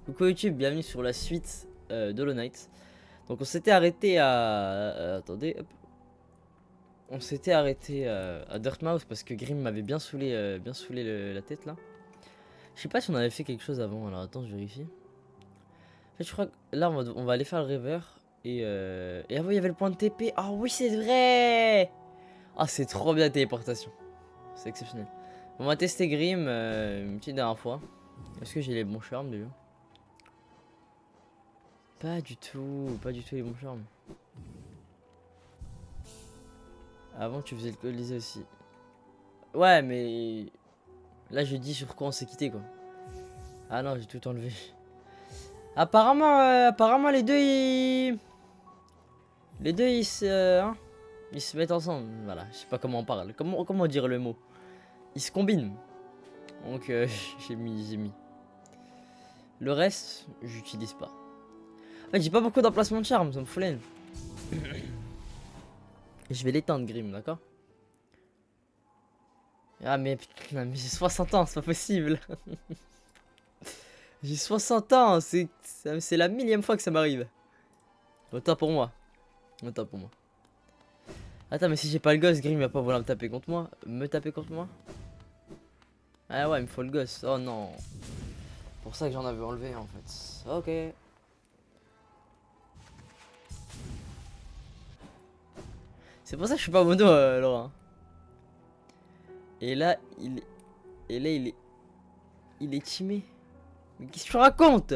Coucou YouTube, bienvenue sur la suite d'Hollow Knight. Donc on s'était arrêté à... attendez, hop. On s'était arrêté à Dirtmouth parce que Grim m'avait bien saoulé, la tête là. Je sais pas si on avait fait quelque chose avant, alors attends je vérifie. En fait je crois que là on va aller faire le rêveur. Et avant il y avait le point de TP. Ah oui c'est vrai. Ah c'est trop bien la téléportation. C'est exceptionnel. On va tester Grim une petite dernière fois. Est-ce que j'ai les bons charmes déjà? Pas du tout les bons charmes. Avant tu faisais le Colisée aussi. Ouais mais là je dis sur quoi on s'est quitté quoi. Ah non j'ai tout enlevé. Apparemment les deux ils... ils se mettent ensemble. Voilà, je sais pas comment on parle. Comment dire le mot. Ils se combinent. Donc j'ai mis. Le reste, j'utilise pas. En fait j'ai pas beaucoup d'emplacement de charme, ça me fout l'aine. Je vais l'éteindre Grim, d'accord? Ah mais putain, mais j'ai 60 ans, c'est pas possible. J'ai 60 ans, c'est la millième fois que ça m'arrive. Autant pour moi. Autant pour moi. Attends, mais si j'ai pas le gosse, Grim il va pas vouloir me taper contre moi. Me taper contre moi? Ah ouais, il me faut le gosse. Oh non. Pour ça que j'en avais enlevé en fait. Ok. C'est pour ça que je suis pas mono, Laurent. Et là, il est timé. Mais qu'est-ce que tu racontes?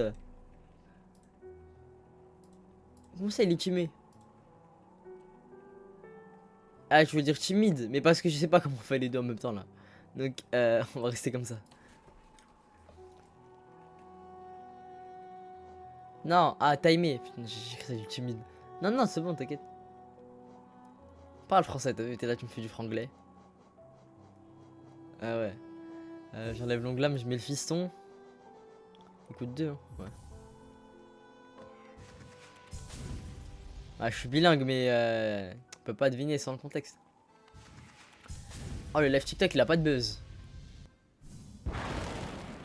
Comment ça il est timé? Ah je veux dire timide, mais parce que je sais pas comment on fait les deux en même temps là. Donc on va rester comme ça. Non, ah timé, putain j'ai écrit ça du timide. Non non c'est bon t'inquiète. Parle français, t'es là tu me fais du franglais. Ah ouais. J'enlève l'ongle je mets le fiston. Écoute deux hein, ouais. Ah je suis bilingue mais on peut pas deviner sans le contexte. Oh le live TikTok il a pas de buzz.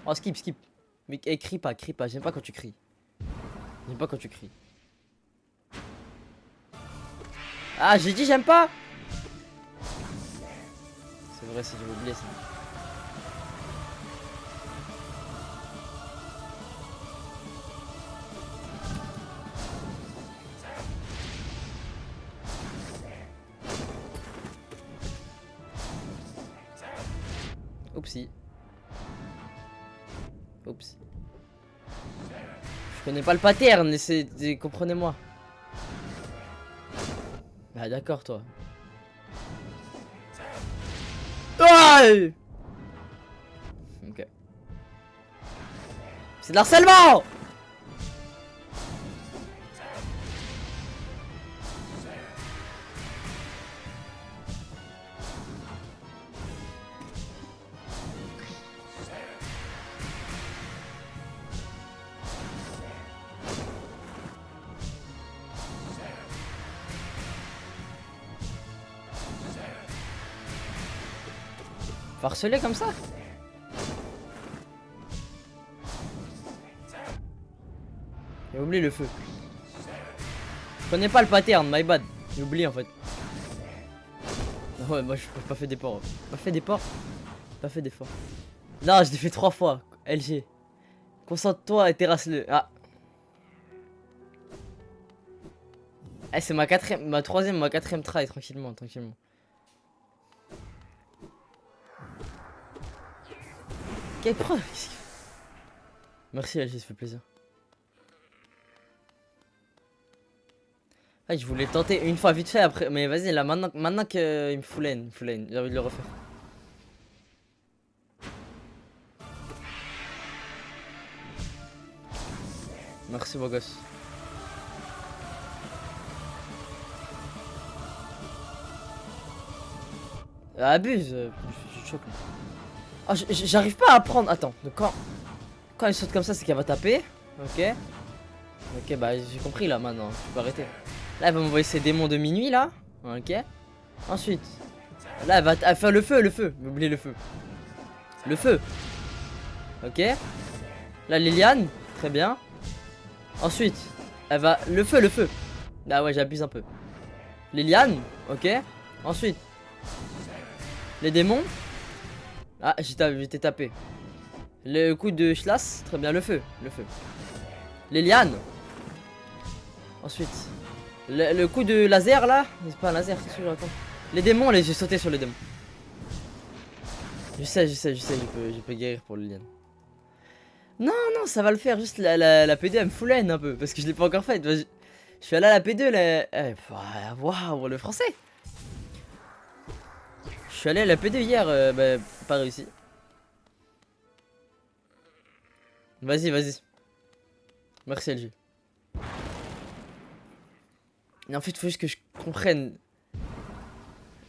Oh skip. Mais crie pas, j'aime pas quand tu cries. J'aime pas quand tu cries. Ah j'ai dit j'aime pas. C'est vrai si j'avais oublié ça. Oupsie. Oups. Je connais pas le pattern, comprenez-moi. Bah d'accord toi. Ouais. Ok. C'est de l'harcèlement. Faut harceler comme ça. J'ai oublié le feu. Je connais pas le pattern, my bad. J'ai oublié en fait. Ouais, moi je pas fait d'effort. Pas fait d'effort. Pas fait d'effort. Non, je l'ai fait 3 fois. LG. Concentre-toi et terrasse-le. Ah. Eh, c'est ma troisième, ma quatrième try, tranquillement. Quelle preuve. Merci LG, ça fait plaisir. Ah, je voulais tenter une fois vite fait après, mais vas-y là maintenant qu'il me fout l'aine, j'ai envie de le refaire. Merci beau gosse. Abuse, je choque. Oh, j'arrive pas à prendre. Attends, quand elle saute comme ça, c'est qu'elle va taper. Ok. Ok, bah j'ai compris là maintenant. Je peux arrêter. Là, elle va m'envoyer ses démons de minuit là. Ok. Ensuite, là, elle va faire le feu. Oubliez le feu. Le feu. Ok. Là, Liliane. Très bien. Ensuite, elle va... Le feu, le feu. Ah ouais, j'abuse un peu. Les lianes, ok. Ensuite, les démons. Ah, j'étais tapé. Le coup de Schlass, très bien, le feu, le feu. Les lianes. Ensuite, le coup de laser là. C'est pas un laser, qu'est-ce que je raconte? Les démons, j'ai sauté sur les démons. Je sais, je peux guérir pour les lianes. Non, non, ça va le faire, juste la P2 elle me fout la haine un peu, parce que je l'ai pas encore faite. Je suis allé à la P2, là. Waouh, le français. Je suis allé à la P2 hier, bah, pas réussi. Vas-y, vas-y. Merci LG. Et en fait, il faut juste que je comprenne.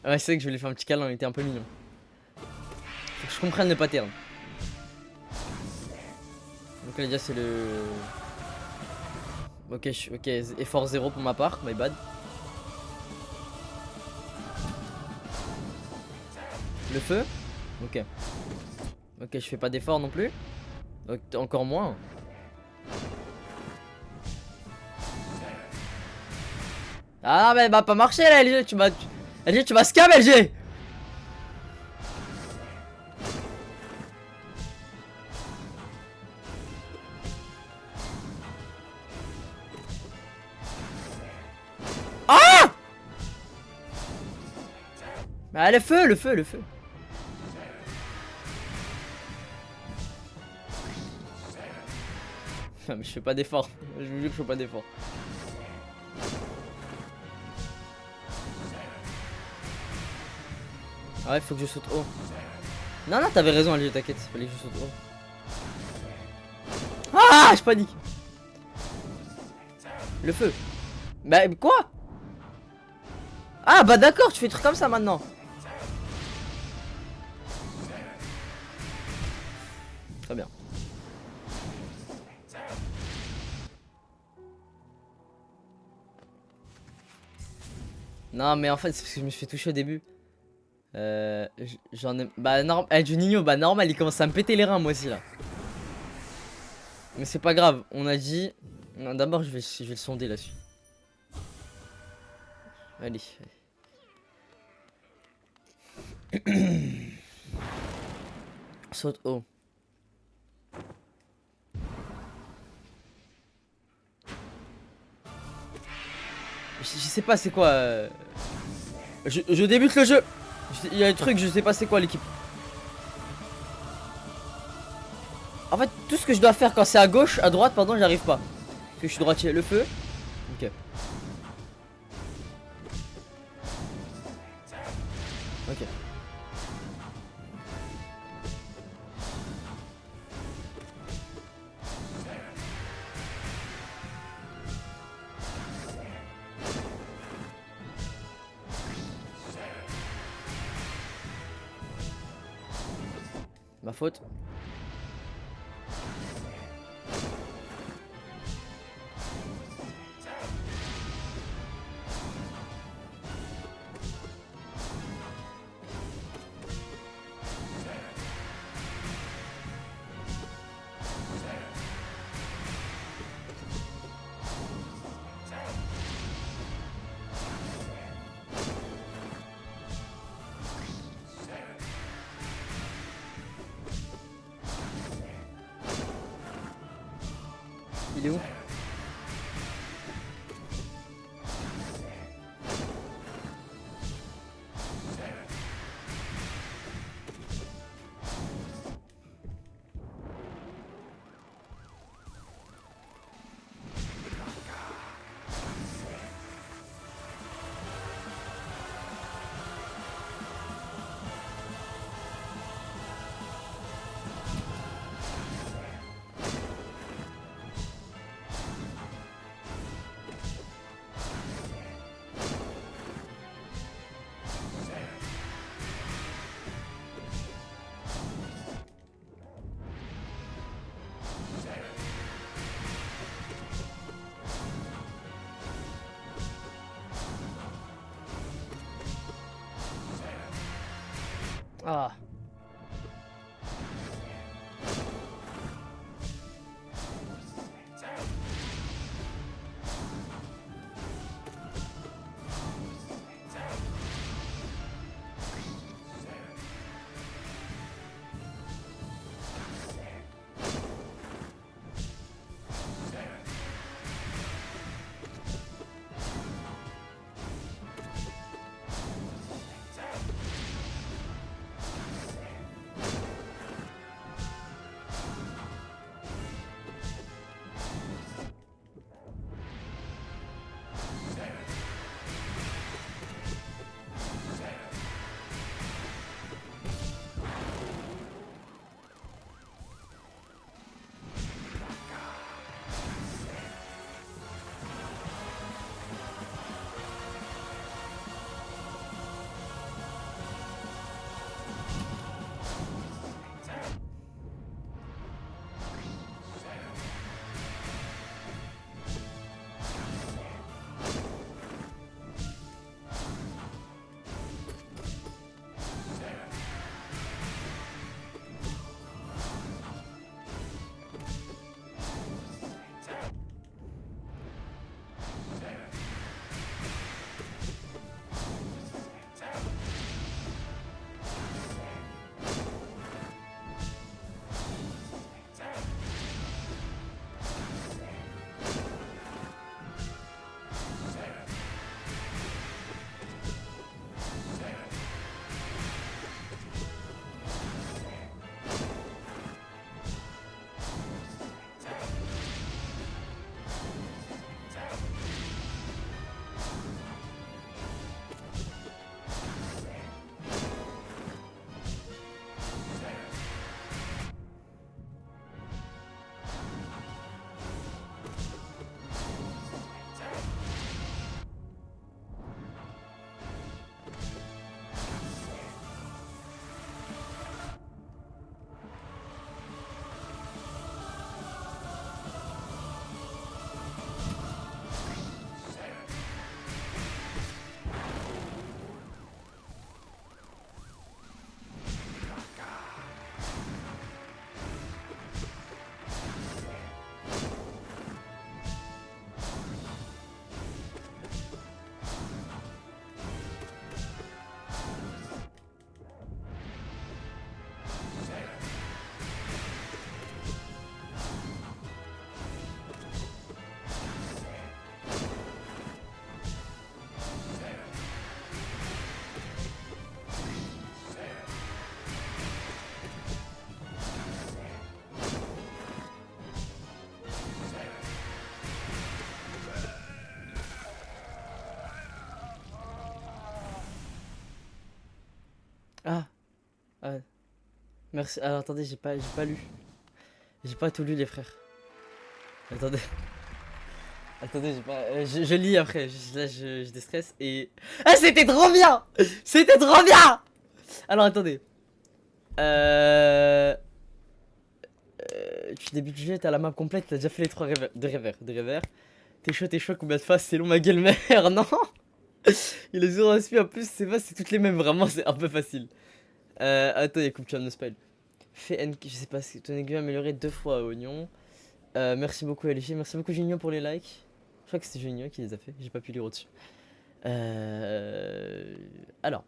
Ouais, c'est vrai que je voulais faire un petit câlin, il était un peu mignon. Faut que je comprenne le pattern. Donc là, déjà, c'est le... Ok, ok, effort 0 pour ma part, my bad. Le feu. Ok. Ok, je fais pas d'effort non plus. Donc, encore moins. Ah, mais elle va pas marcher là, LG. LG, tu m'as scam, LG. Ah! Ah, le feu, le feu, le feu. Non, mais je fais pas d'effort. Je vous jure que je fais pas d'effort. Ah ouais, faut que je saute haut. Non, non, t'avais raison, LG, t'inquiète. Fallait que je saute haut. Ah, je panique. Le feu. Bah, quoi? Ah, bah d'accord, tu fais des trucs comme ça maintenant. Très bien. Non, mais en fait, c'est parce que je me suis fait toucher au début. J'en ai... Bah, normal. Eh, Juninho, bah, normal, il commence à me péter les reins, moi aussi, là. Mais c'est pas grave, on a dit... Non, d'abord, je vais le sonder là-dessus. Allez. Saute haut. Je sais pas c'est quoi. Je débute le jeu. Il y a un truc, je sais pas c'est quoi l'équipe. En fait, tout ce que je dois faire quand c'est à gauche, à droite, pardon, j'arrive pas. Parce que je suis droitier. Le feu. Ok. Ok. Ma faute. Il est où? Ah. Merci. Alors attendez, j'ai pas lu. J'ai pas tout lu les frères. Attendez. Attendez, j'ai pas. Je lis après. Là, je déstresse et. Ah, c'était trop bien! C'était trop bien! Alors attendez. Tu débutes le jeu, t'as la map complète, t'as déjà fait les 3 revers. T'es chaud, combien de fois? C'est long, ma gueule mère, non? Il est 0 SP en plus, c'est toutes les mêmes, vraiment, c'est un peu facile. Attends, il y a coupe, tu vas me spoil. Fais N, je sais pas, ton aiguille amélioré 2 fois, oignon. Merci beaucoup, Alicia, merci beaucoup, Junio, pour les likes. Je crois que c'est Junio qui les a fait, j'ai pas pu lire au-dessus. Alors.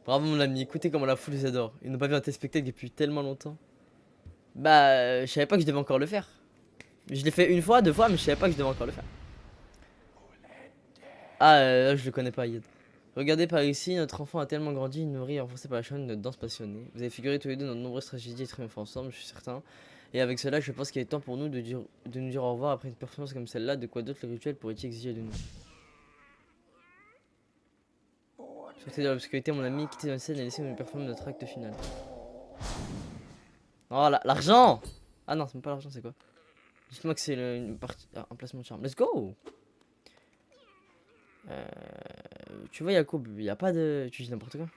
Bravo, mon ami, écoutez comment la foule les adore. Ils n'ont pas vu un tel spectacle depuis tellement longtemps. Bah, je savais pas que je devais encore le faire. Je l'ai fait une fois, 2 fois, mais je savais pas que je devais encore le faire. Ah, là, je le connais pas, Yed. Regardez par ici, notre enfant a tellement grandi, nourri et renforcé par la chaîne de danse passionnée. Vous avez figuré tous les deux dans de nombreuses tragédies et triomphes ensemble, je suis certain. Et avec cela, je pense qu'il est temps pour nous de nous dire au revoir après une performance comme celle-là. De quoi d'autre le rituel pourrait-il exiger de nous? Sortez de l'obscurité, mon ami, quittez la scène et laissez nous performer notre acte final. Oh, l'argent! Ah non, c'est même pas l'argent, c'est quoi? Dites-moi que c'est une partie. Ah, un placement de charme. Let's go! Tu vois, Yacoub, il a pas de. Tu dis n'importe quoi.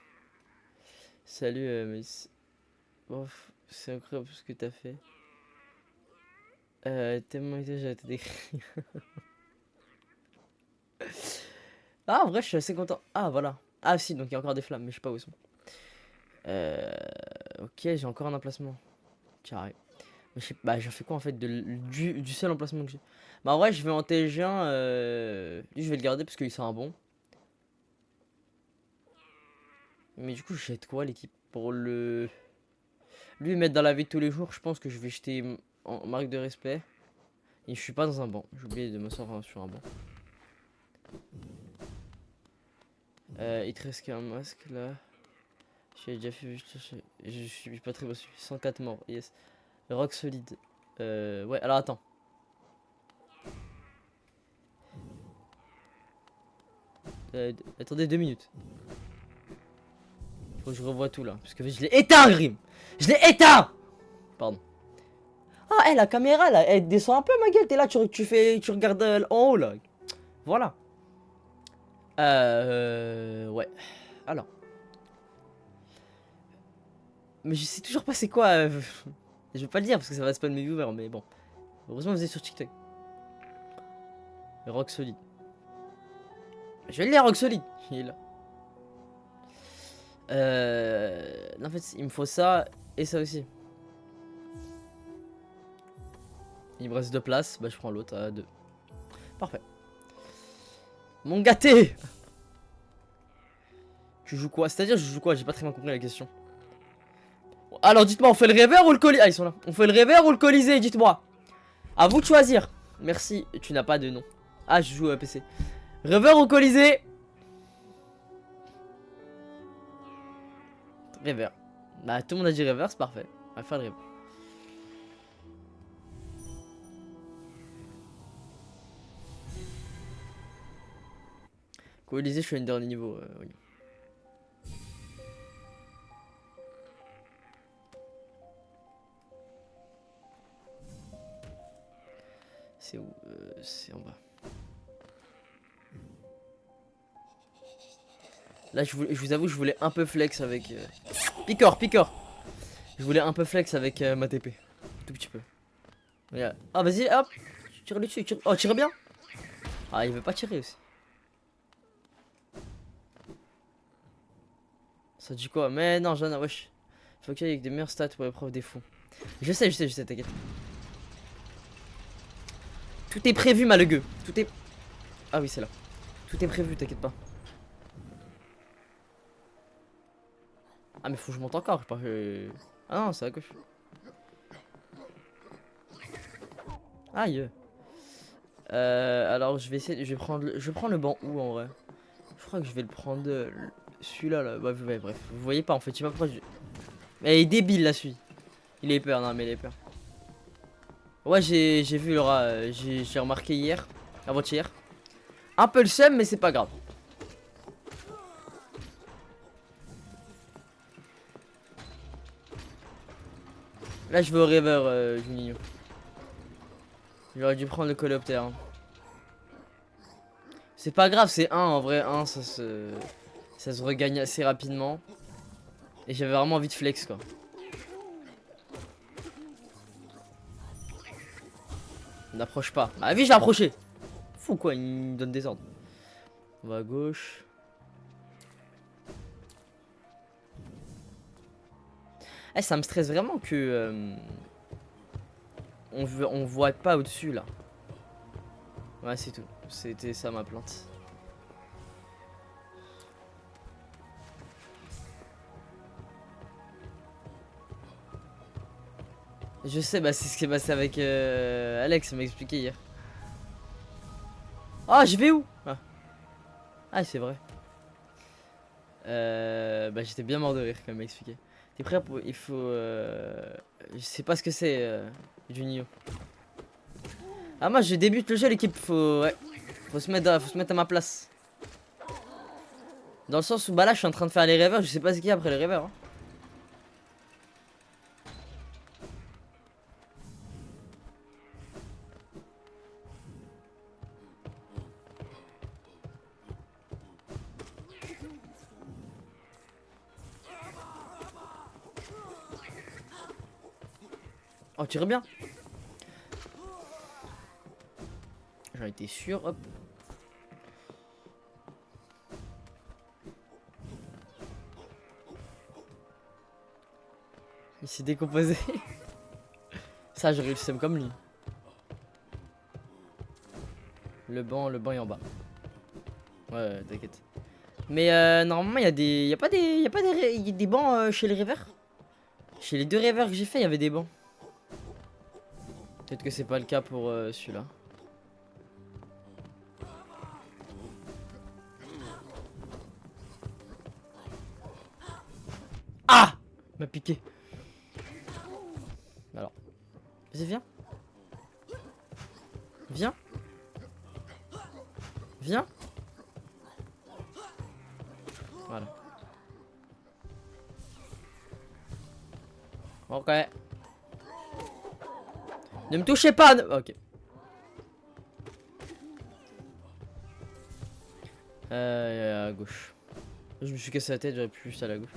Salut, mais. Bof, c'est incroyable ce que t'as fait. Tellement déjà été décrit. Ah, en vrai, je suis assez content. Ah, voilà. Ah, si, donc il y a encore des flammes, mais je sais pas où elles sont. Ok, j'ai encore un emplacement. Carré. Mais je sais bah, j'en fais quoi en fait du seul emplacement que j'ai? Bah, en vrai, je vais en TG1. Lui, je vais le garder parce qu'il sent un bon. Mais du coup, je jette quoi l'équipe pour le. Lui, mettre dans la vie de tous les jours, je pense que je vais jeter en marque de respect. Et je suis pas dans un banc. J'ai oublié de me sortir sur un banc. Il te reste qu'un masque là. J'ai déjà fait. Je suis pas très beau. 104 morts. Yes. Rock solide. Ouais, alors attends. Attendez 2 minutes. Faut que je revoie tout là. Parce que je l'ai éteint, Grim! Je l'ai éteint! Pardon. Ah, la caméra là, elle descend un peu, ma gueule. T'es là, tu regardes en haut là. Voilà. Ouais. Alors. Mais je sais toujours pas c'est quoi. Je vais pas le dire parce que ça va spam mes viewers, mais bon. Heureusement, vous êtes sur TikTok. Rock solide. Je vais le lire, Rock solide. Il est là. En fait, il me faut ça et ça aussi. Il me reste 2 places. Bah, je prends l'autre à 2. Parfait. Mon gâté! Tu joues quoi? C'est-à-dire, je joue quoi? J'ai pas très bien compris la question. Alors, dites-moi, on fait le rêveur ou le colisée? Ah, ils sont là. On fait le rêveur ou le colisée? Dites-moi. À vous de choisir. Merci. Tu n'as pas de nom. Ah, je joue à PC. Rêveur ou colisée? Rêveur. Bah, tout le monde a dit rêveur, c'est parfait. On va faire le rêveur. Colisée, je suis à une dernier niveau. Oui. C'est où? C'est en bas. Là, je vous avoue, je voulais un peu flex avec. Picor. Je voulais un peu flex avec ma TP. Tout petit peu. Regarde. Ah, vas-y, hop. Tire le dessus. Oh, tire bien. Ah, il veut pas tirer aussi. Ça dit quoi? Mais non, Jana, wesh. Faut qu'il y ait des meilleurs stats pour l'épreuve des fous. Je sais, t'inquiète. Tout est prévu, malugueux. Tout est. Ah oui, c'est là. Tout est prévu, t'inquiète pas. Ah, mais faut que je monte encore. Ah non, c'est à gauche. Aïe. Alors, je vais essayer. Je vais prendre le banc où en vrai? Je crois que je vais le prendre. Celui-là, là. Bah, ouais, bref. Vous voyez pas en fait. Je sais pas pourquoi. Mais il est débile là, celui. Il est peur, non, mais il est peur. Ouais, j'ai vu le rat. J'ai remarqué hier. Avant-hier. Un peu le seum, mais c'est pas grave. Là, je vais au river, Juninho. J'aurais dû prendre le coléoptère. Hein. C'est pas grave, c'est 1 en vrai. 1, ça se regagne assez rapidement. Et j'avais vraiment envie de flex, quoi. On n'approche pas. Ah, oui, je vais approcher. Fou, quoi, il me donne des ordres. On va à gauche. Eh, ça me stresse vraiment que... on voit pas au-dessus, là. Ouais, c'est tout. C'était ça, ma plainte. Je sais, bah c'est ce qui s'est passé avec Alex, il m'a expliqué hier. Ah, je vais où? Ah, c'est vrai. Bah j'étais bien mort de rire quand il m'a expliqué. T'es prêt pour... Il faut... Je sais pas ce que c'est, Junio. Ah, moi je débute le jeu, l'équipe. Faut... Ouais. Faut se mettre à ma place. Dans le sens où bah là je suis en train de faire les rêveurs, je sais pas ce qu'il y a après les rêveurs. Hein. Oh, tu bien. J'en étais sûr, hop. Il s'est décomposé. Ça, j'aurais eu le seum comme lui. Le banc est en bas. Ouais, t'inquiète. Mais normalement, il y a des... Il y a pas des bancs chez les rêveurs. Chez les 2 rêveurs que j'ai fait, il y avait des bancs. Peut-être que c'est pas le cas pour celui-là. Ah! Il m'a piqué. Alors. Vas-y, viens. Viens. Viens. Voilà. Ok. Ne me touchez pas. Ok. À gauche. Je me suis cassé la tête, j'aurais pu juste aller à gauche.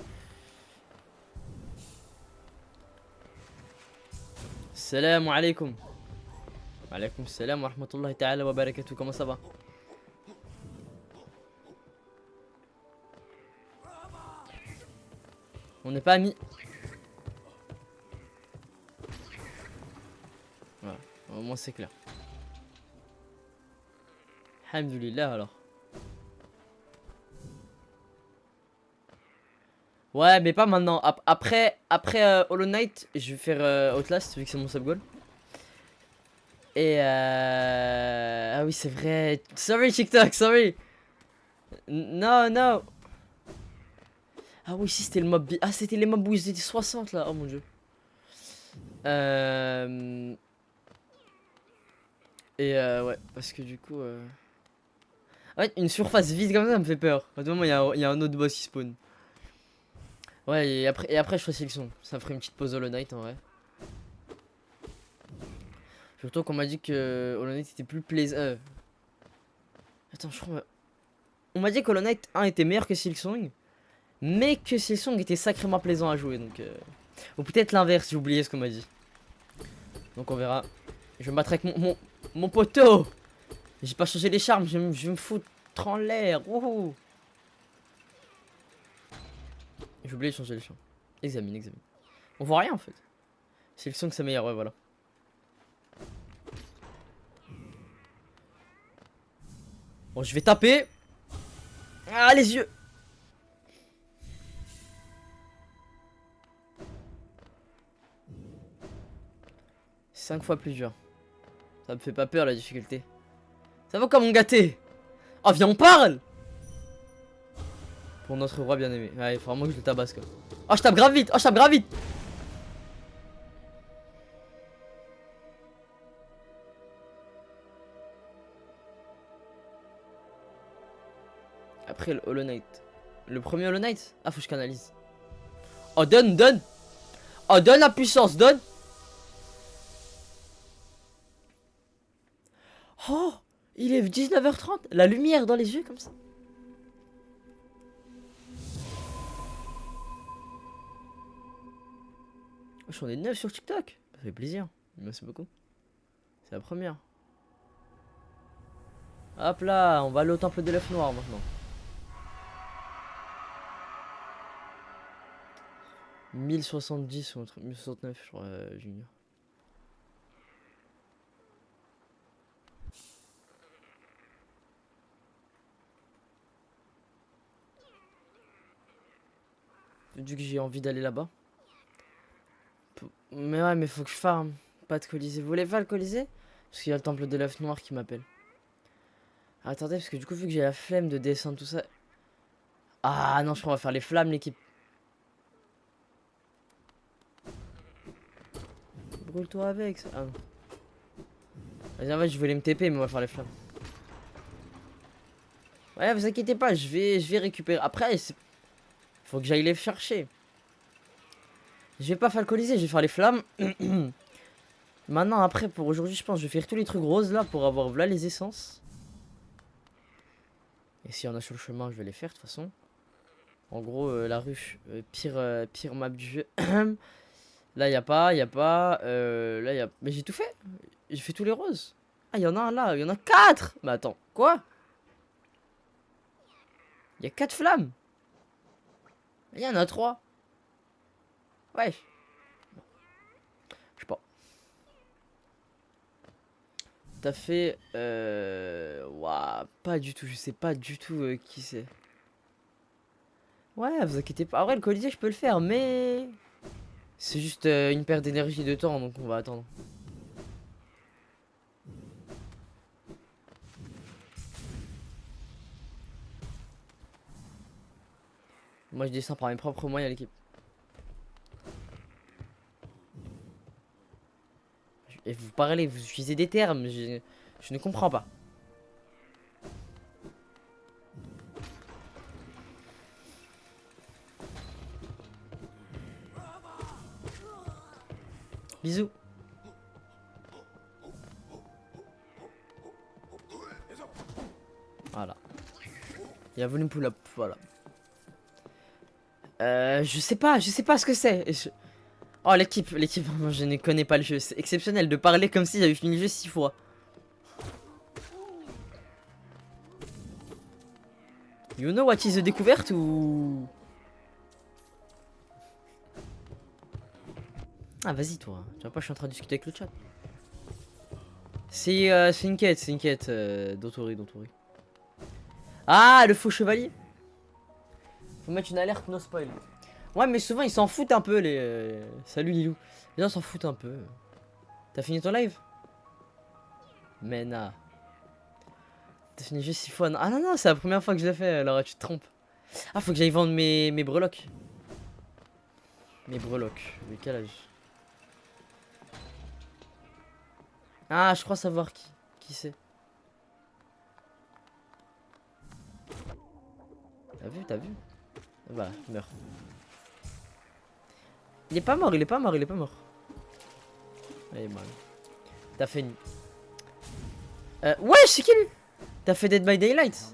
Salam alaikum. Alaikum salam wa rahmatullahi ta'ala wa barakatuh. Comment ça va? On n'est pas amis. Voilà, au moins c'est clair. Alhamdulillah alors. Ouais, mais pas maintenant. Après Hollow Knight, je vais faire Outlast vu que c'est mon sub goal. Et ah oui, c'est vrai. Sorry TikTok, sorry. Non, non. Ah oui, si c'était le mob. Ah, c'était les mobs où ils étaient 60 là. Oh mon dieu. Et ouais, parce que du coup. Ouais, une surface vide comme ça me fait peur. À tout moment, il y a un autre boss qui spawn. Ouais, et après je ferai sélection. Ça me ferait une petite pause Hollow Knight en vrai. Surtout qu'on m'a dit que Hollow Knight était plus plaisant. Attends, je crois. On m'a dit que Hollow Knight 1 était meilleur que Silksong. Mais que Silksong était sacrément plaisant à jouer. Donc, ou peut-être l'inverse, j'ai oublié ce qu'on m'a dit. Donc on verra. Je vais me battre avec mon poteau. J'ai pas changé les charmes, je vais me foutre en l'air. J'ai oublié de changer les charmes. Examine. On voit rien en fait. Silksong c'est meilleur, ouais voilà. Bon, je vais taper. Ah, les yeux. C'est 5 fois plus dur. Ça me fait pas peur la difficulté. Ça va comme on gâté. Oh, viens, on parle. Pour notre roi bien aimé. Ouais, il faut vraiment que je le tabasse quoi. Oh, je tape grave vite. Après le Hollow Knight. Le premier Hollow Knight. Ah, faut que je canalise. Oh, donne. Oh, donne la puissance, donne. Oh, il est 19h30. La lumière dans les yeux comme ça. J'en ai 9 sur TikTok. Ça fait plaisir. Merci beaucoup. C'est la première. Hop là, on va aller au temple de l'œuf noir maintenant. 1070 ou 1069 je crois, Junior. Du que j'ai envie d'aller là-bas. Mais ouais, mais faut que je farm. Pas de colisée. Vous voulez pas le colisée? Parce qu'il y a le temple de l'œuf noir qui m'appelle. Attendez, parce que du coup, vu que j'ai la flemme de descendre tout ça. Ah non, je crois qu'on va faire les flammes, l'équipe. Brûle-toi avec ça. Ah non. Vas-y, en fait, je voulais me TP, mais on va faire les flammes. Ouais, vous inquiétez pas, je vais récupérer. Après, faut que j'aille les chercher. Je vais pas faire le colisée, je vais faire les flammes. Maintenant, après, pour aujourd'hui, je pense que je vais faire tous les trucs roses là pour avoir là les essences. Et s'il y en a sur le chemin, je vais les faire de toute façon. En gros, la ruche, pire map du jeu. Là, y a pas. Là, y a. Mais j'ai tout fait. J'ai fait tous les roses. Ah, il y en a un là, il y en a 4. Mais attends, quoi? Il y a 4 flammes. Il y en a 3. Ouais. Je sais pas. T'as fait. Ouah, pas du tout. Je sais pas du tout qui c'est. Ouais, vous inquiétez pas. En vrai, le colisée, je peux le faire, mais. C'est juste une perte d'énergie et de temps, donc on va attendre. Moi, je descends par mes propres moyens, l'équipe. Et vous parlez, vous utilisez des termes, je ne comprends pas. Bisous. Voilà. Il y a volume pull-up, voilà. Je sais pas ce que c'est. Oh, l'équipe, vraiment, je ne connais pas le jeu. C'est exceptionnel de parler comme si j'avais fini le jeu 6 fois. You know what is the découverte ou... Ah, vas-y, toi. Tu vois pas, je suis en train de discuter avec le chat. C'est une quête, d'Autori. Ah, le faux chevalier. Faut mettre une alerte no spoil. Ouais, mais souvent ils s'en foutent un peu, les. Salut Lilou. Les gens s'en foutent un peu. T'as fini ton live? Mena. T'as fini juste 6 fois. Ah non, non, c'est la première fois que je l'ai fait, alors tu te trompes. Ah, faut que j'aille vendre mes breloques. Mes breloques. Mais quel âge? Ah, je crois savoir qui c'est. T'as vu? Voilà, il meurt. Il est pas mort. Il est mal. T'as fait une... ouais, c'est qui lui? T'as fait Dead by Daylight?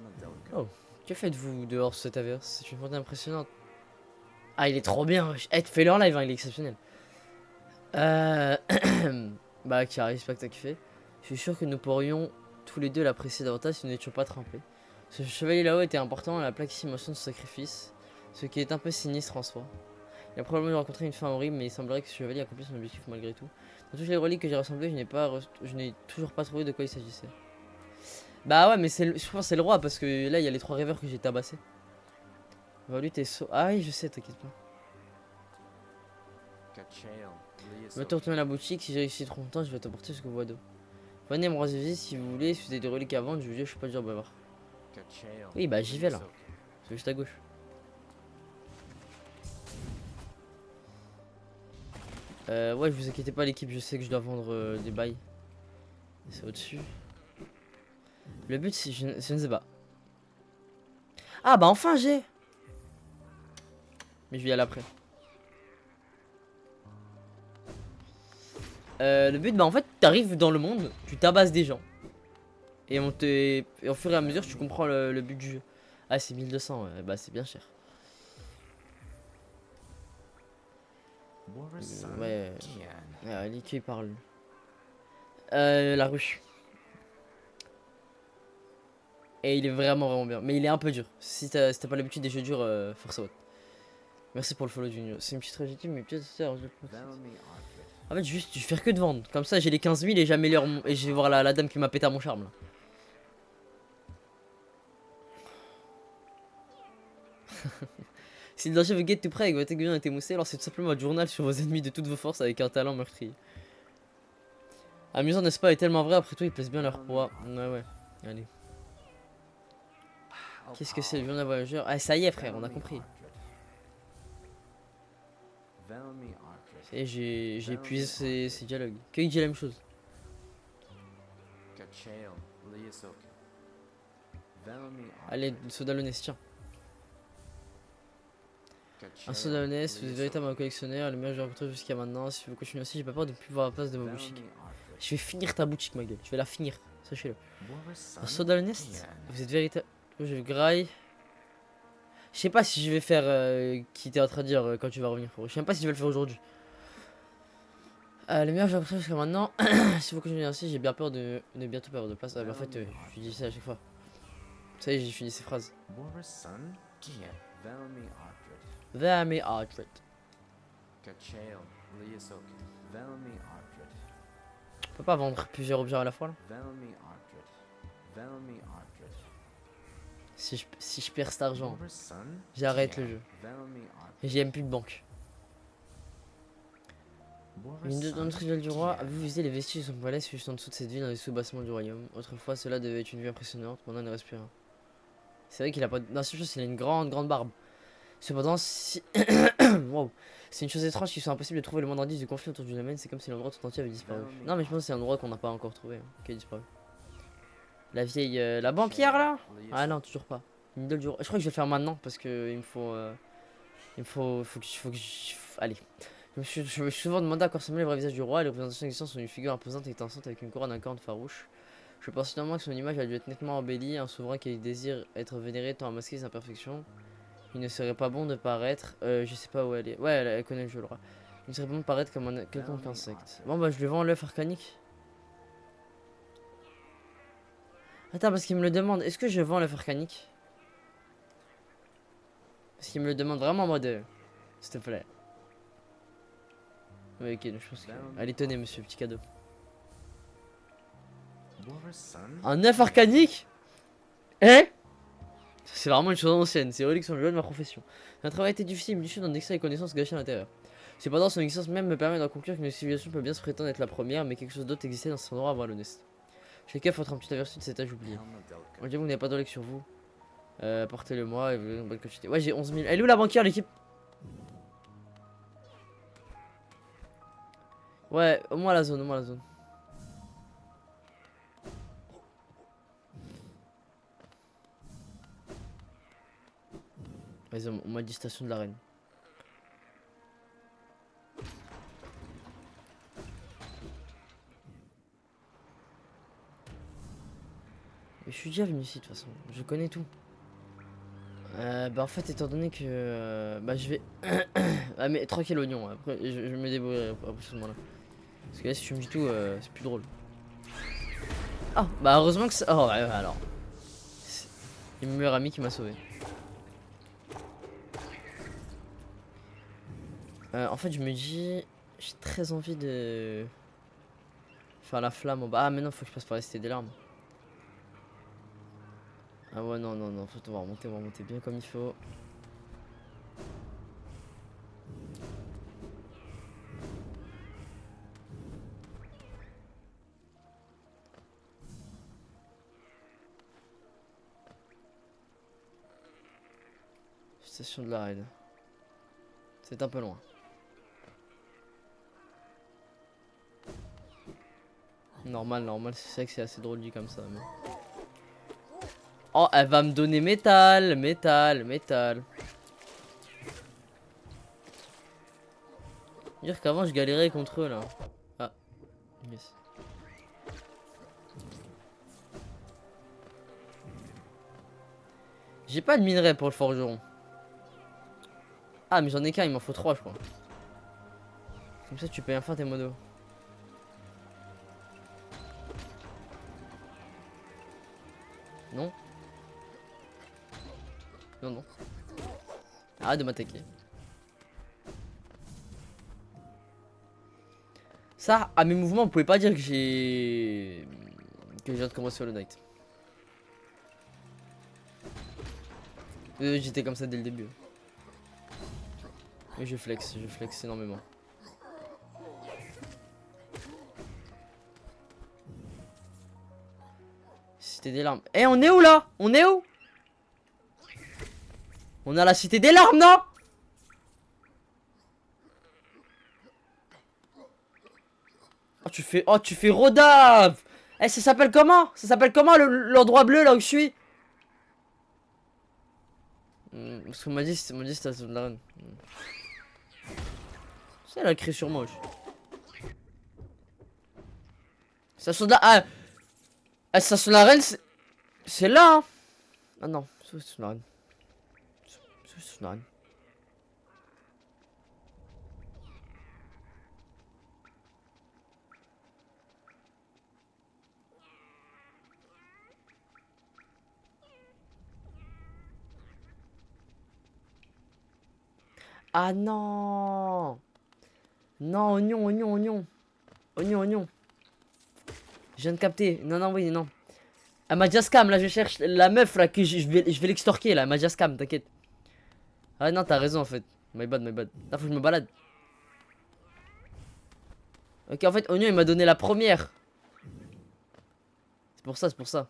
Oh, que faites-vous dehors sur cette averse? C'est une journée impressionnante. Ah, il est trop bien. Fais-le en live, hein, il est exceptionnel. Bah, qui arrive, pas que t'as kiffé. Je suis sûr que nous pourrions tous les deux l'apprécier davantage si nous n'étions pas trempés. Ce chevalier là-haut était important, la plaque ici mentionne son sacrifice, ce qui est un peu sinistre en soi. Il a probablement rencontré une fin horrible, mais il semblerait que ce chevalier accomplisse son objectif malgré tout. Dans toutes les reliques que j'ai rassemblées, je n'ai toujours pas trouvé de quoi il s'agissait. Bah ouais, mais je pense que c'est le roi, parce que là, il y a les 3 rêveurs que j'ai tabassés. Va lui, t'es saut. Ah oui, je sais, t'inquiète pas. Je vais te retourner à la boutique, si j'ai réussi trop longtemps, je vais t'apporter ce que vous voyez d'eau. Venez me raser visite si vous voulez, si vous avez des reliques à vendre, je vous dis, je suis pas dur bavard. Oui, bah j'y vais là. C'est juste à gauche. Ouais, je vous inquiétez pas, l'équipe, je sais que je dois vendre des bails. C'est au-dessus. Le but, c'est. Je ne sais pas. Ah, bah enfin j'ai. Mais je vais y aller après. Le but, bah en fait, t'arrives dans le monde, tu tabasses des gens. Et, et au fur et à mesure, tu comprends le but du jeu. Ah, c'est 1200, ouais. Bah, c'est bien cher. Ouais, Ali qui parle. La ruche. Et il est vraiment bien. Mais il est un peu dur. Si t'as pas l'habitude des jeux durs, force à votre. Merci pour le follow Junior. C'est une petite tragédie, mais peut-être ça. En fait, juste, je vais faire que de vendre. Comme ça, j'ai les 15 000 et j'améliore mon... Et je vais voir la dame qui m'a pété à mon charme, là. Si le danger veut guette tout près avec votre aiguillon est émoussé, alors c'est tout simplement un journal sur vos ennemis de toutes vos forces avec un talent meurtrier. Amusant, n'est-ce pas? Et tellement vrai, après tout, ils placent bien leur poids. Ouais. Allez. Qu'est-ce que c'est le journal voyageur? Ah, ça y est, frère, on a compris. Et j'ai épuisé ces dialogues. Que il dit la même chose. Allez, soda Lonès, tiens. Un soda Lonès, vous êtes véritablement un collectionneur, le meilleur que j'ai rencontré jusqu'à maintenant. Si vous continuez ainsi, j'ai pas peur de plus voir la place de ma boutique. Je vais finir ta boutique, ma gueule. Je vais la finir, sachez-le. Un soda Lonès, vous êtes véritable. Je graille. Je sais pas si je vais faire qui t'es en train de dire quand tu vas revenir. Je sais même pas si je vais le faire aujourd'hui. Le meilleur que j'ai rencontré jusqu'à maintenant. Si vous continuez ainsi, j'ai bien peur de bientôt perdre de place. Ah, bah, en fait, je dis ça à chaque fois. Ça y est, j'ai fini ces phrases. Vami Artred. On peut pas vendre plusieurs objets à la fois là. Si je perds cet argent, j'arrête le jeu. Et j'ai même plus de banque. Une de notre rival du roi, avez-vous visité les vestiges de son palais juste en dessous de cette ville dans les sous-bassements du royaume? Autrefois, cela devait être une vue impressionnante, maintenant il ne reste plus rien. C'est vrai qu'il a pas. Non, c'est chose, il a une grande barbe. Cependant, si. Wow. C'est une chose étrange qu'il soit impossible de trouver le moindre indice du conflit autour du domaine, c'est comme si l'endroit tout entier avait disparu. Non, mais je pense que c'est un endroit qu'on n'a pas encore trouvé, hein, qui a disparu. La vieille. La banquière là? Ah non, toujours pas. Une idole du roi. Je crois que je vais le faire maintenant parce que il me faut. Allez. Je me suis souvent demandé à quoi ressemblait le vrai visage du roi et les représentations existantes sont une figure imposante et étincelante avec une couronne à cornes farouche. Je pense finalement que son image a dû être nettement embellie, un souverain qui désire être vénéré tant à masquer ses imperfections. Il ne serait pas bon de paraître. Je sais pas où elle est. Ouais, elle connaît le jeu, le roi. Il ne serait pas bon de paraître comme un quelconque insecte. Bon, bah, je lui vends l'œuf arcanique. Attends, parce qu'il me le demande. Est-ce que je vends l'œuf arcanique? Parce qu'il me le demande vraiment en mode. S'il te plaît. Ouais, ok, je pense que. Allez, tenez, monsieur, petit cadeau. Un œuf arcanique? Eh? C'est vraiment une chose ancienne, c'est reliques sont le jeu de ma profession. Un travail a été difficile, mais dans d'extraits et connaissances gâchées à l'intérieur. Cependant, son existence même me permet d'en conclure qu'une civilisation peut bien se prétendre être la première, mais quelque chose d'autre existait dans cet endroit avant l'honnête. J'ai qu'à faire un petit aperçu de cet âge oublié. On dit que vous n'avez pas de reliques sur vous. Portez-le moi et vous avez une bonne quantité. Ouais, j'ai 11 000. Elle est où la banquière, l'équipe? Ouais, au moins la zone, au moins la zone. Vas-y, on m'a dit station de la reine. Mais je suis déjà venu ici de toute façon, je connais tout. Bah en fait étant donné que bah je vais ah mais tranquille oignon après je me débrouillerai après ce moment là parce que là si tu me dis tout c'est plus drôle. Ah bah heureusement que ça oh ouais, alors c'est mon meilleur ami qui m'a sauvé. En fait je me dis j'ai très envie de faire la flamme en bas. Ah mais non faut que je passe par la cité des larmes. Ah ouais non faut on va remonter bien comme il faut. Station de la reine. C'est un peu loin. Normal, c'est vrai que c'est assez drôle dit comme ça. Mais... Oh, elle va me donner métal. Dire qu'avant je galérais contre eux là. Ah, yes. J'ai pas de minerai pour le forgeron. Ah, mais j'en ai qu'un, il m'en faut 3, je crois. Comme ça, tu payes enfin tes modos. Non. Non, non. Arrête de m'attaquer. Ça, à mes mouvements, vous pouvez pas dire que j'ai... que je viens de commencer Hollow Knight. J'étais comme ça dès le début. Mais je flex énormément. Cité des larmes. Eh, on est où là? On est où? On a la cité des larmes, non? Oh, tu fais Rodave. Eh, ça s'appelle comment? Ça s'appelle comment l'endroit bleu là où je suis? Parce qu'on m'a dit c'était la zone de la reine. Ça, elle a créé sur moi. Station de la... Ah, station de la reine, c'est là, hein. Ah non, c'est station de la reine. C'est station de la reine. Ah non. Non, oignon, oignon, oignon. Oignon, oignon. Je viens de capter. Non, non, oui, non. Ah, Majaskam, là, je cherche la meuf, là, que je vais l'extorquer, là. Majaskam, t'inquiète. Ah non, t'as raison, en fait. My bad, my bad. Là, faut que je me balade. Ok, en fait, Oignon, il m'a donné la première. C'est pour ça, c'est pour ça.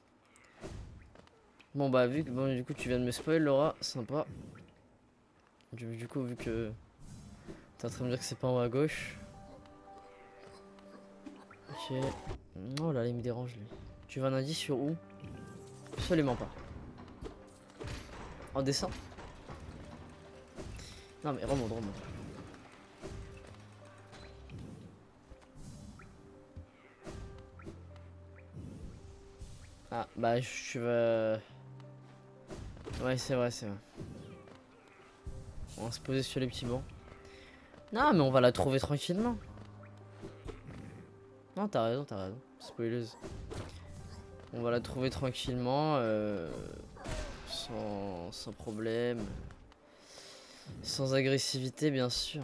Bon, bah, vu que, bon, du coup, tu viens de me spoil, Laura. Sympa. Du coup, vu que t'es en train de me dire que c'est pas en haut à gauche. Ok. Oh là, il me dérange, lui. Tu veux un indice sur où? Absolument pas. En dessin? Non, mais remonte, remonte. Ah, bah, je veux... Ouais, c'est vrai, c'est vrai. On va se poser sur les petits bancs. Non, mais on va la trouver tranquillement. Non, t'as raison, t'as raison. Spoileuse. On va la trouver tranquillement. Sans problème. Sans agressivité, bien sûr.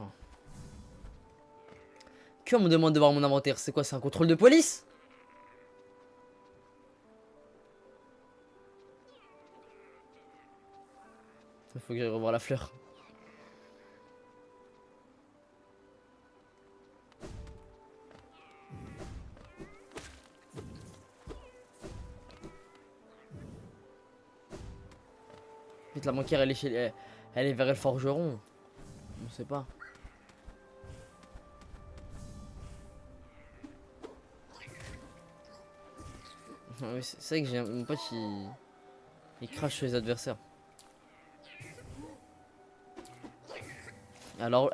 Que on me demande de voir mon inventaire? C'est quoi? C'est un contrôle de police? Il faut que j'aille revoir la fleur. Vite, la banquière, elle est elle est vers le forgeron. On sait pas. Ah oui, c'est vrai que j'ai mon pote, il crache sur les adversaires. Alors,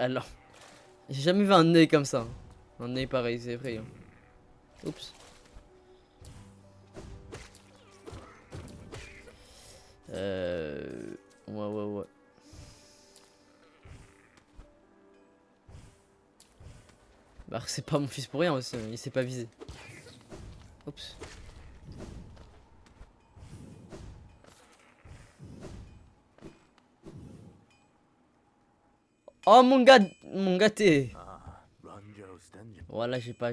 j'ai jamais vu un œil comme ça. Un œil pareil, c'est effrayant. Oups. Ouais, ouais, ouais. Bah, c'est pas mon fils pour rien aussi, il s'est pas visé. Oups. Oh mon gâté. Voilà, j'ai pas.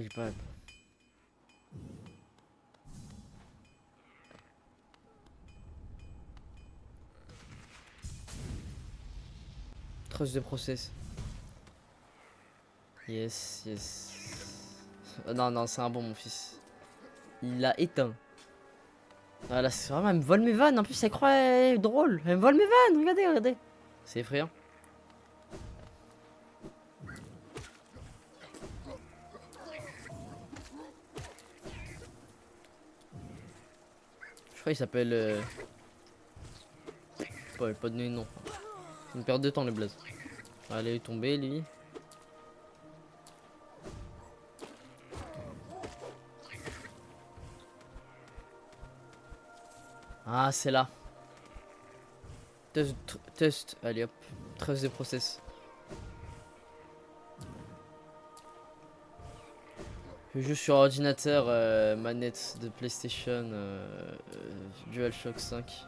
Trace de process. Yes, yes. Non, non, c'est un bon mon fils. Il l'a éteint. Voilà, c'est vraiment, elle me vole mes vannes. En plus, elle croit elle est drôle. Elle me vole mes vannes. Regardez, regardez. C'est effrayant. Je crois qu'il s'appelle... Pas de nom. C'est une perte de temps, le blaze. Allez, il est tombé, lui. Ah, c'est là. Test. Allez hop. Trace de process. Je joue sur ordinateur, manette de PlayStation, DualShock 5.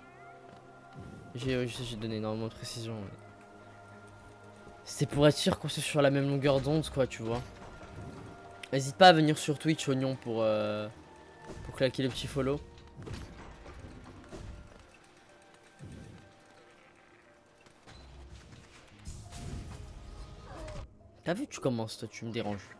J'ai donné énormément de précision. Ouais. C'était pour être sûr qu'on soit sur la même longueur d'onde, quoi, tu vois. N'hésite pas à venir sur Twitch, Oignon, pour claquer le petit follow. T'as vu, tu commences, toi, tu me déranges.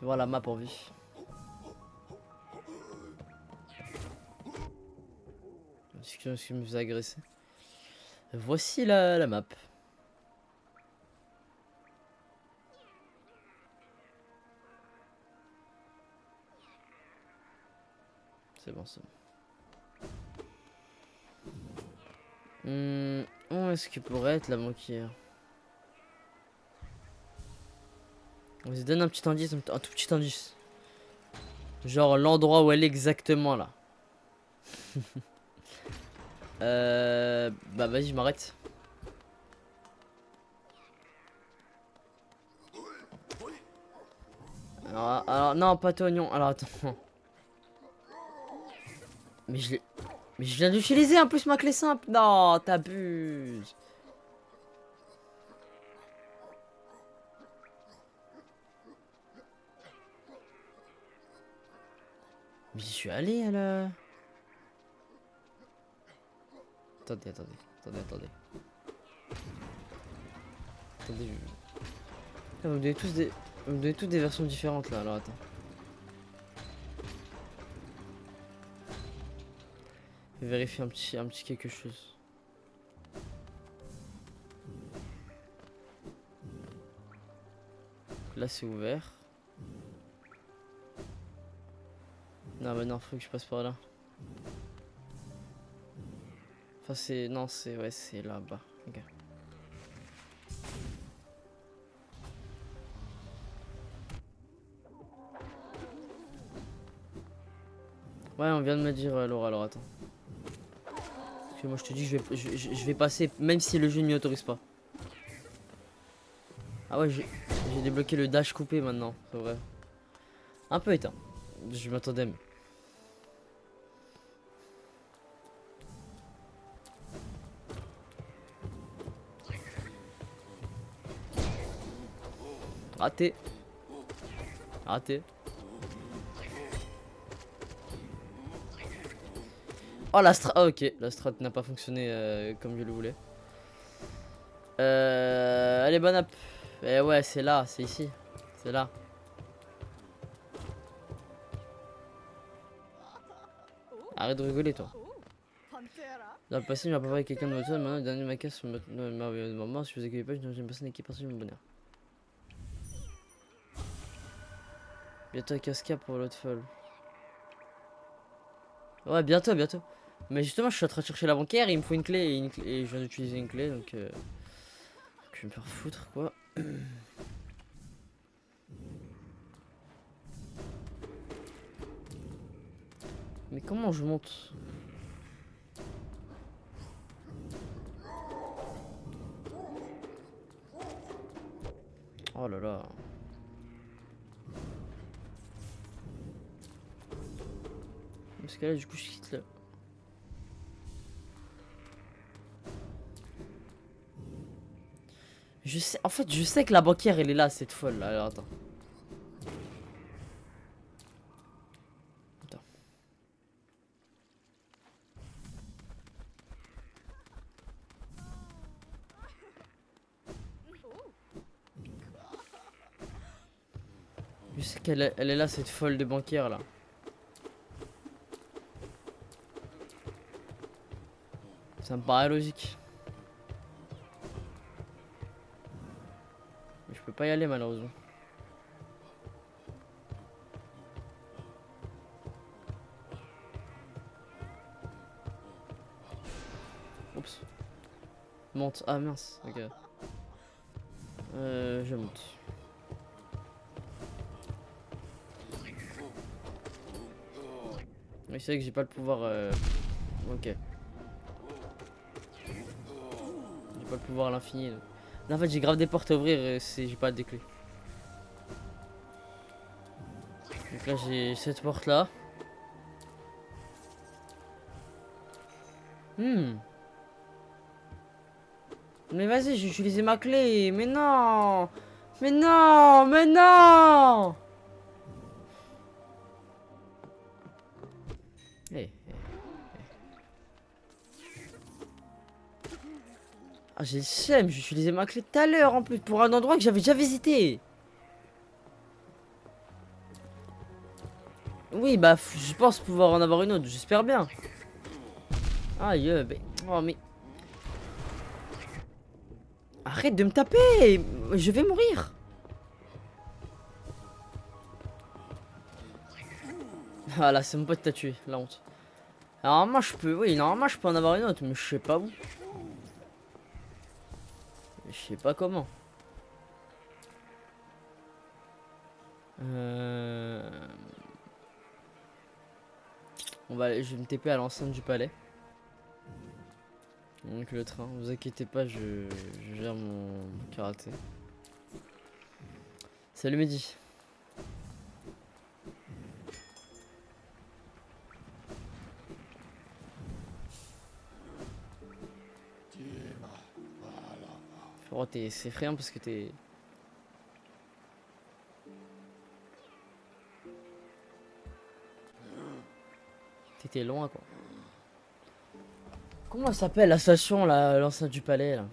Fais voir la map en vie. Excusez-moi, je me faisais agresser. Voici la map. C'est bon, c'est bon. Où est-ce qu'il pourrait être la banquière? On se donne un petit indice, un tout petit indice. Genre l'endroit où elle est exactement là. Bah vas-y, je m'arrête. Alors, non, pas toi, oignon. Alors attends. Mais je l'ai. Mais je viens d'utiliser en plus ma clé simple. Non, t'abuses. Mais j'y suis allé, elle. Attendez. Attendez. Ah, vous me donnez tous des. Vous me donnez toutes des versions différentes là, alors attends. Je vais vérifier un petit quelque chose. Là c'est ouvert. Non mais non, faut que je passe par là. Enfin c'est... Non c'est... Ouais c'est là-bas. Ok. Ouais on vient de me dire Laura, alors attends. Parce que moi je te dis je vais passer même si le jeu ne m'y autorise pas. Ah ouais j'ai débloqué le dash coupé maintenant, c'est vrai. Un peu éteint. Je m'attendais mais... Raté. Raté. Oh la strat... Oh, ok, la strat n'a pas fonctionné comme je le voulais. Allez bonne app. Eh ouais c'est là, c'est ici. C'est là. Arrête de rigoler toi. Dans le passé, je m'ai pas avec quelqu'un de votre maintenant, le dernier ma caisse sur ma maman, si vous accueillez pas, je une personne qui est partie de mon bonheur. Bientôt casca pour l'autre folle. Ouais, bientôt. Mais justement, je suis en train de chercher la banquière, il me faut une clé et je viens d'utiliser une clé donc. Je vais me faire foutre quoi. Mais comment je monte? Oh là là. Parce que là, du coup, je quitte là. Je sais, en fait, je sais que la banquière elle est là, cette folle là. Alors attends. Je sais elle est là, cette folle de banquière là. Ça me paraît logique. pas y aller malheureusement. Oups. Monte. Ah mince, ok. Je monte. Mais c'est vrai que j'ai pas le pouvoir. Ok. J'ai pas le pouvoir à l'infini. En fait, j'ai grave des portes à ouvrir et j'ai pas des clés. Donc là, j'ai cette porte là. Mais vas-y, j'ai utilisé ma clé. Mais non. Mais non. Mais non. Eh. Ah, j'ai le seum, j'ai utilisé ma clé tout à l'heure en plus pour un endroit que j'avais déjà visité. Oui, bah, je pense pouvoir en avoir une autre, j'espère bien. Aïe, mais... Oh, mais... Arrête de me taper. Je vais mourir. Ah là, c'est mon pote qui t'a tué, la honte. Alors moi je peux, oui, normalement je peux en avoir une autre, mais je sais pas où. Je sais pas comment. On va aller, je vais me TP à l'enceinte du palais. Donc le train, vous inquiétez pas, je gère mon karaté. Salut Mehdi. Oh, c'est effrayant parce que t'es... T'étais loin quoi. Comment ça s'appelle la station là, l'enceinte du palais là?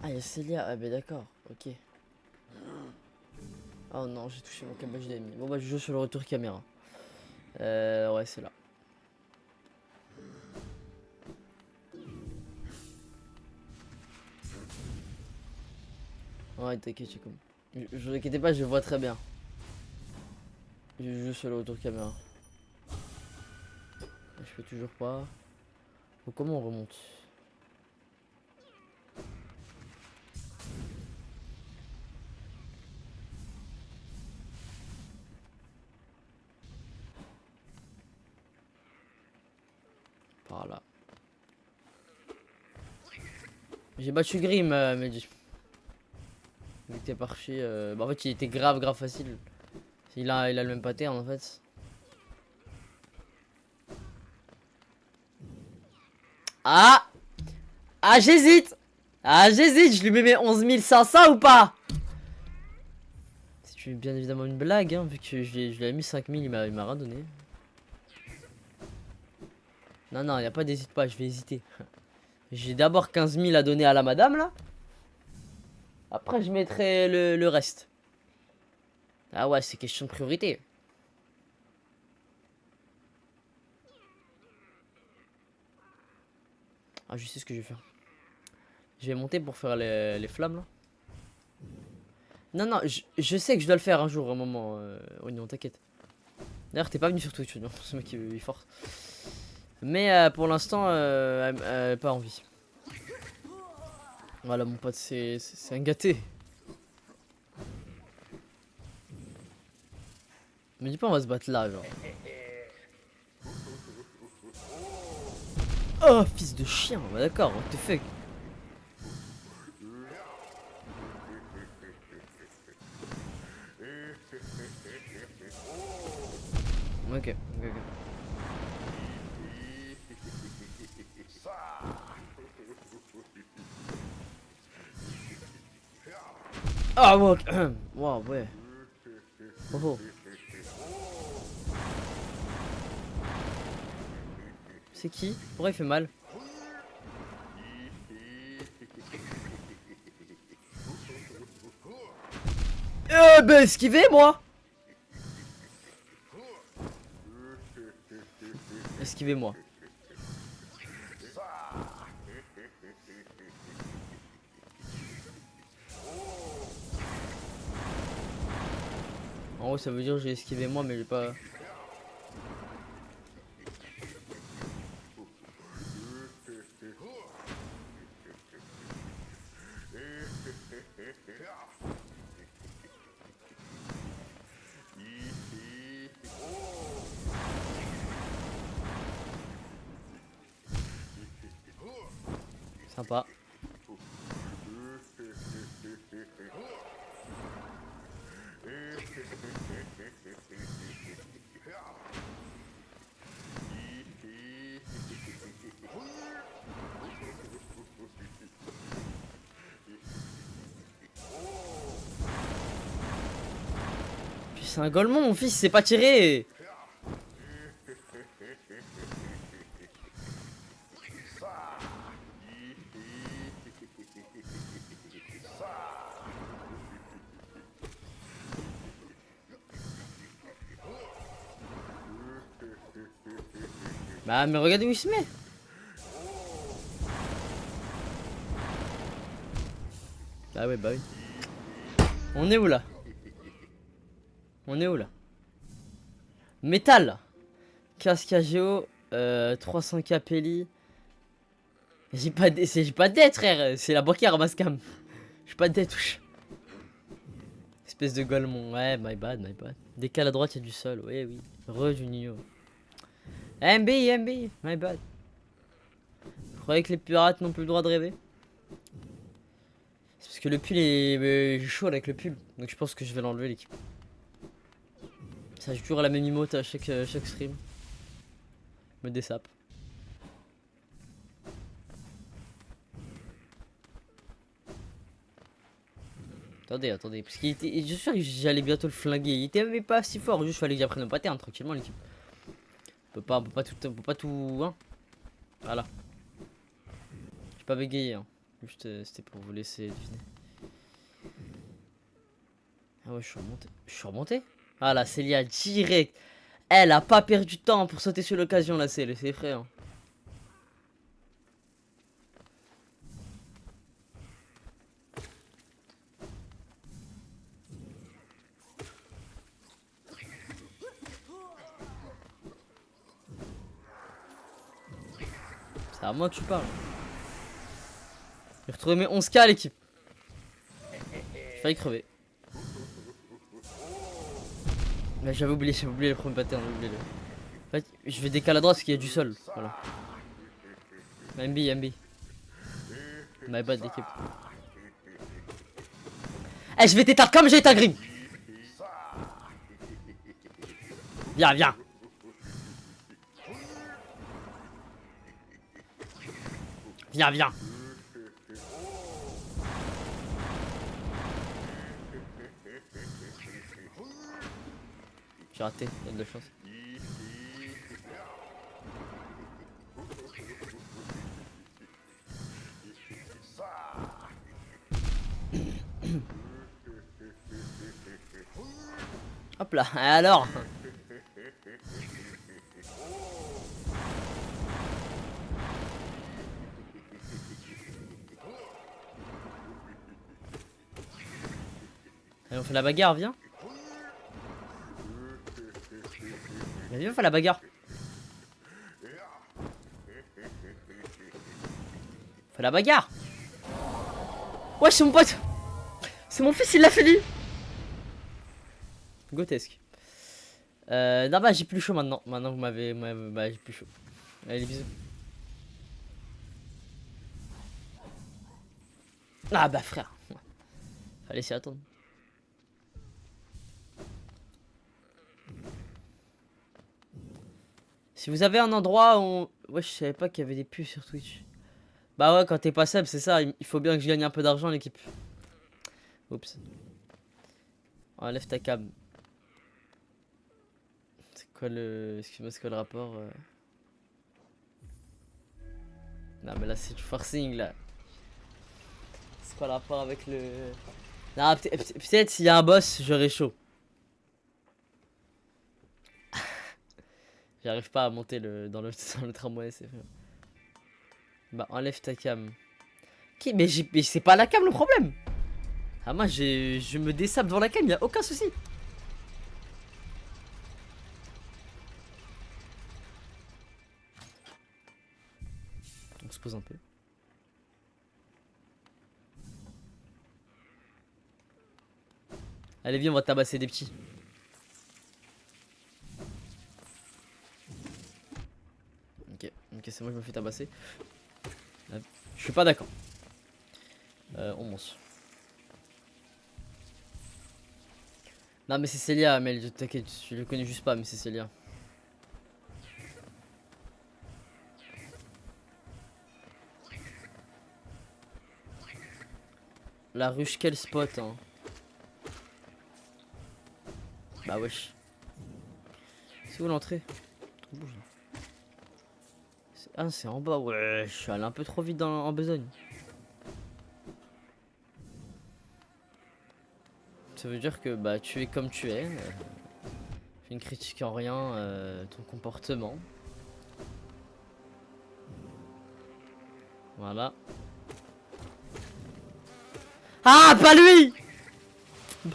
Ah il y a Célia, ah bah d'accord, ok. Oh non, j'ai touché mon câble HDMI. Bon bah je joue sur le retour caméra. Ouais c'est là. Ouais t'inquiète, c'est comme... Je vous inquiétez pas, je vois très bien. Je joue sur le retour caméra. Je peux toujours pas. Bon, comment on remonte? Par là. J'ai battu Grim, Mehdi. Il était parti. Bah, en fait, il était grave facile. Il a le même pattern en fait. Ah! Ah, j'hésite! Ah, j'hésite! Je lui mets mes 11 500 ou pas? C'est bien évidemment une blague, hein, vu que je lui ai mis 5000, il m'a rien donné. Non, y a pas d'hésite pas, je vais hésiter. J'ai d'abord 15 000 à donner à la madame là. Après, je mettrai le reste. Ah ouais, c'est question de priorité. Ah, je sais ce que je vais faire. Je vais monter pour faire les flammes là. Non, je sais que je dois le faire un jour, un moment. Oignon, t'inquiète. D'ailleurs, t'es pas venu sur Twitch, Oignon. Ce mec il est fort. Mais pour l'instant, pas envie. Voilà, mon pote, c'est un gâté. Me dis pas, on va se battre là, genre. Oh, fils de chien, bah d'accord, what the fuck. Ok. Ah, wow, wow, ouais. Oh. C'est qui? Pourquoi il fait mal? Bah esquiver moi. esquivez-moi. En gros, ça veut dire j'ai esquivé moi, mais j'ai pas. Sympa. Puis c'est un golemon, mon fils, il s'est pas tiré. Bah mais regardez où il se met. Bah ouais, bah oui. On est où là? On est où là? Métal. Casque AGO. 300 Capelli. J'ai pas d'aide, frère. C'est la banquière ramasse cam. J'ai pas d'aide, touche. Espèce de golemon. Ouais, my bad, my bad. Décale à droite, il y a du sol. Ouais, oui. Re du Nio. MB, my bad. Vous croyez que les pirates n'ont plus le droit de rêver? C'est parce que le pull est chaud avec le pull. Donc je pense que je vais l'enlever, l'équipe. Ça, j'ai toujours la même emote à chaque stream. Me désape. Attendez, parce qu'il était. Je suis sûr que j'allais bientôt le flinguer. Il était même pas si fort, juste fallait que j'apprenne le pattern tranquillement, l'équipe. On peut pas tout. Hein. Voilà. J'ai pas bégayé, hein. Juste c'était pour vous laisser deviner. Ah ouais, je suis remonté. Ah la Célia direct. Elle a pas perdu de temps pour sauter sur l'occasion, la Célia, c'est frais. Hein. C'est à moi que tu parles. J'ai retrouvé mes 11K, l'équipe. J'ai failli crever. Mais j'avais oublié le premier pattern, j'ai oublié le. En fait, je vais décaler à droite parce qu'il y a du sol. Voilà. MB. My bad, l'équipe. Eh, je vais t'éteindre comme j'ai éteint Grim. Viens. Viens. J'ai raté, il y a de la chance. Hop là, alors. Allez, on fait la bagarre, viens. Mais viens, on fait la bagarre. On fait la bagarre. Ouais, c'est mon pote. C'est mon fils, il l'a fini. Grotesque. Non, bah j'ai plus chaud maintenant. Maintenant que vous m'avez. Bah j'ai plus chaud. Allez, bisous. Ah bah frère. Fallait s'y attendre. Si vous avez un endroit où. Ouais, je savais pas qu'il y avait des pubs sur Twitch. Bah ouais, quand t'es pas sub, c'est ça. Il faut bien que je gagne un peu d'argent, l'équipe. Oups. Enlève ta cam. C'est quoi le. Excuse-moi, c'est quoi le rapport Non, mais là, c'est du forcing, là. C'est quoi le rapport avec le. Non, peut-être s'il y a un boss, j'aurais chaud. J'arrive pas à monter dans le tramway, c'est vrai. Bah, enlève ta cam. Ok, mais c'est pas la cam le problème. Ah, moi, je me dessape devant la cam, y a aucun souci. On se pose un peu. Allez, viens, on va tabasser des petits. Ok, c'est moi, je me fais tabasser. Je suis pas d'accord. On monte. Non, mais c'est Célia, Mel, t'inquiète, je le connais juste pas, mais c'est Célia. La ruche, quel spot, hein. Bah, wesh. C'est où l'entrée? Ah, c'est en bas, ouais, je suis allé un peu trop vite en besogne. Ça veut dire que bah tu es comme tu es. Je ne critique en rien ton comportement. Voilà. Ah, pas lui!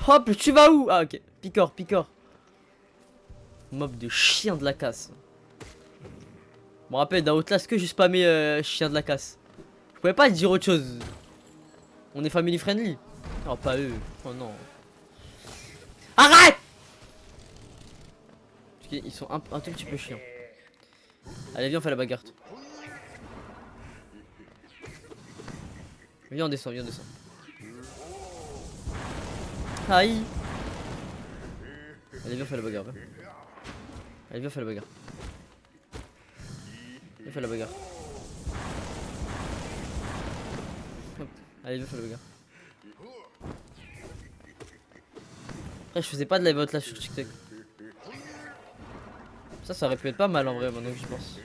Hop, tu vas où? Ah, ok. Picor, picor. Mob de chien de la casse. Je me rappelle, dans Outlast que j'ai spammé chien de la casse. Je pouvais pas dire autre chose. On est family friendly. Oh, pas eux. Oh non. Arrête! Ils sont un tout petit peu chiants. Allez, viens, on fait la bagarre. Viens, on descend, viens, on descend. Aïe! Allez, viens, on fait la bagarre. Viens. Allez, viens, on fait la bagarre. Viens, on fait la bagarre. Hop. Allez, viens, on fait la bagarre. Après, je faisais pas de live out là sur TikTok. Ça aurait pu être pas mal en vrai, maintenant que j'y pense.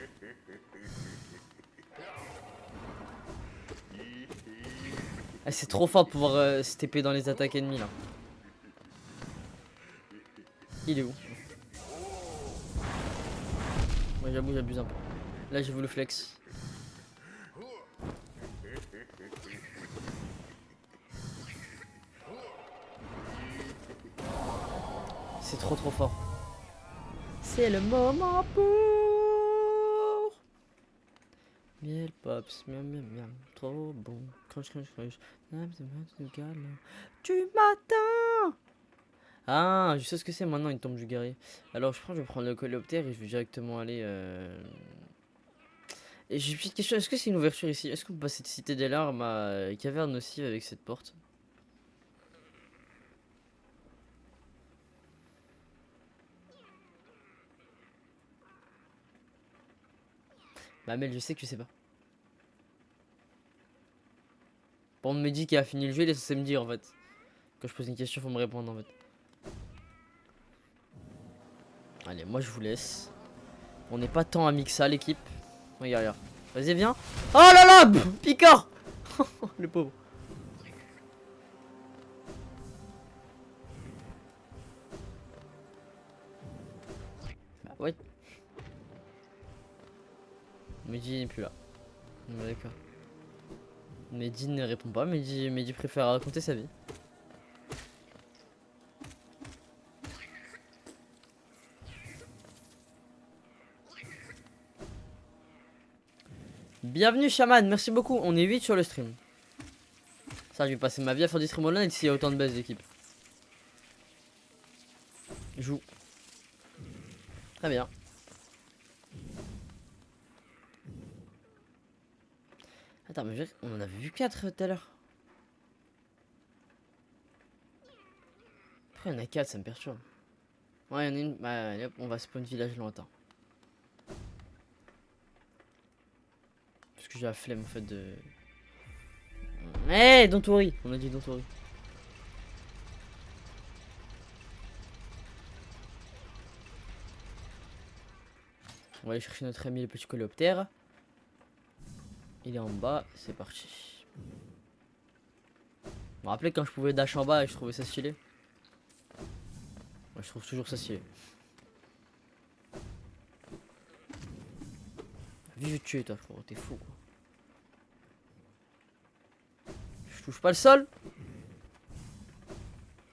Ah, c'est trop fort de pouvoir se TP dans les attaques ennemies là. Il est où? Moi j'avoue, j'abuse un peu. Là j'ai voulu flex. C'est trop fort. C'est le moment pour miel pops, miam miam miam, trop bon. Crunch crunch crunch. Du matin. Ah, je sais ce que c'est maintenant une tombe du guerrier. Alors je vais prendre le coléoptère et je vais directement aller. Et j'ai une petite question, est-ce que c'est une ouverture ici? Est-ce qu'on peut passer de Cité des Larmes à Caverne nocive avec cette porte? Bah Mel, je sais que tu sais pas. Bon, on me dit qu'il a fini le jeu, il est censé me dire en fait. Quand je pose une question, faut me répondre en fait. Allez, moi je vous laisse. On n'est pas tant amis que ça l'équipe. Regarde, regarde. Vas-y, viens. Oh là là, Picard. Le pauvre. Bah ouais. Mehdi n'est plus là. D'accord. Mehdi ne répond pas, Mehdi préfère raconter sa vie. Bienvenue Shaman, merci beaucoup, on est 8 sur le stream. Ça, je vais passer ma vie à faire du stream online s'il y a autant de bases d'équipe. Joue. Très bien. Attends, mais on en avait vu 4 tout à l'heure. Pourquoi il y en a 4, ça me perturbe. Ouais, il y en a une. Bah, allez, hop, on va spawn village lointain. Parce que j'ai la flemme en fait de. Eh, hey, don't worry. On a dit don't worry. On va aller chercher notre ami le petit coléoptère. Il est en bas, c'est parti. Vous me rappelez quand je pouvais dash en bas et je trouvais ça stylé? Moi je trouve toujours ça stylé. Viens, je vais te tuer, toi, frérot. T'es fou, quoi. Je touche pas le sol.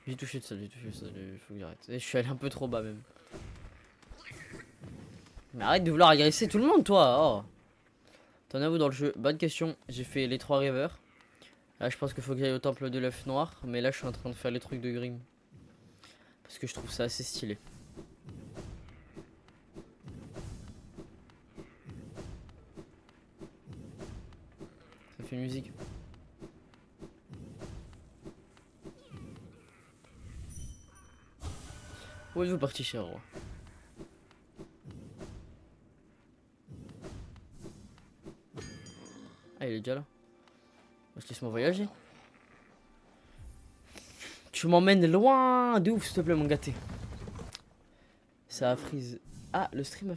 J'ai touché le sol, j'ai touché le sol. Il faut que j'arrête. Et je suis allé un peu trop bas, même. Mais arrête de vouloir agresser tout le monde, toi. Oh. T'en as où dans le jeu? Bonne question. J'ai fait les 3 rivers. Là, je pense qu'il faut que j'aille au temple de l'œuf noir. Mais là, je suis en train de faire les trucs de Grim. Parce que je trouve ça assez stylé. Ça fait une musique. Où êtes-vous parti, cher roi? Ah, il est déjà là. Laisse-moi voyager. Tu m'emmènes loin de ouf, s'il te plaît, mon gâté. Ça a freeze. Ah, le stream a